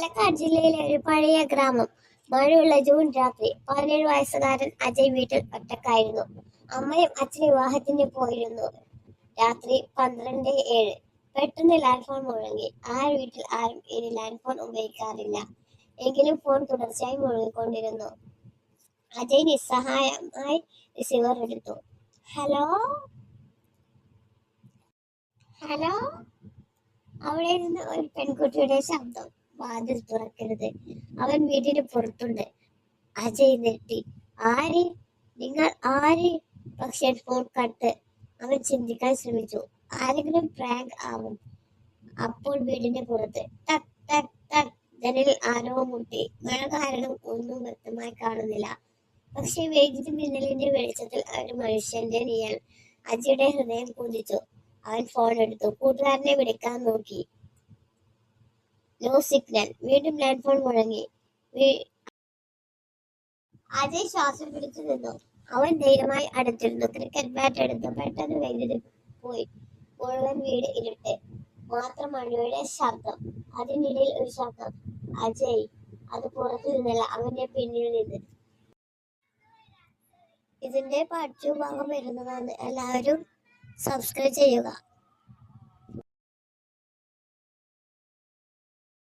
പാലക്കാട് ജില്ലയിലെ ഒരു പഴയ ഗ്രാമം. മഴയുള്ള ജൂൺ രാത്രി. 17 വയസ്സുകാരൻ അജയ് വീട്ടിൽ ഒറ്റക്കായിരുന്നു. അമ്മയും അച്ഛനും വിവാഹത്തിന് പോയിരുന്നു. രാത്രി 12:07. പെട്ടെന്ന് ലാൻഡ് ഫോൺ മുഴങ്ങി. വീട്ടിൽ ആരും ഇനി ലാൻഡ് ഫോൺ ഉപയോഗിക്കാറില്ല. എങ്കിലും ഫോൺ തുടർച്ചയായി മുഴങ്ങിക്കൊണ്ടിരുന്നു. അജയ് നിസ്സഹായമായി റിസീവർ എടുത്തു. ഹലോ ഹലോ അവിടെ നിന്ന് ഒരു പെൺകുട്ടിയുടെ ശബ്ദം. വാതിൽ തുറക്കരുത്, അവൻ വീടിന് പുറത്തുണ്ട്. അജയ് നെട്ടി. ആര്? നിങ്ങൾ ആര്? പക്ഷേ ഫോൺ കട്ട്. അവൻ ചിന്തിക്കാൻ ശ്രമിച്ചു. ആരെങ്കിലും പ്രാങ്ക് ആവും. അപ്പോൾ വീടിന്റെ പുറത്ത് ടക് ടക് ടക്. ജനലിൽ ആരോ മുട്ടി. മഴ കാരണം ഒന്നും വ്യക്തമായി കാണുന്നില്ല. പക്ഷെ വൈദ്യുതി മിന്നലിന്റെ വെളിച്ചത്തിൽ ഒരു മനുഷ്യന്റെ നിഴൽ. അജയുടെ ഹൃദയം കുതിച്ചു. അവൻ ഫോൺ എടുത്തു. കൂട്ടുകാരനെ വിളിക്കാൻ നോക്കി. No signal. വീണ്ടും ലാൻഡ് ഫോൺ മുഴങ്ങി. അജയ് ശ്വാസം പിടിച്ചു നിന്നു. അവൻ ധൈര്യമായി അടുത്തിരുന്നു. ക്രിക്കറ്റ് ബാറ്റ് എടുത്തു. പെട്ടെന്ന് വൈദ്യുതി പോയി. മുഴുവൻ വീട് ഇരുട്ട്. മാത്രം മഴയുടെ ശബ്ദം. അതിനിടയിൽ ഒരു ശബ്ദം. അജയ്. അത് പുറത്തു നിന്നല്ല, അവന്റെ പിന്നിൽ നിന്ന്. ഇതിന്റെ പാർട്ട് 2 ഭാഗം വരുന്നതാണ്. എല്ലാവരും സബ്സ്ക്രൈബ് ചെയ്യുക.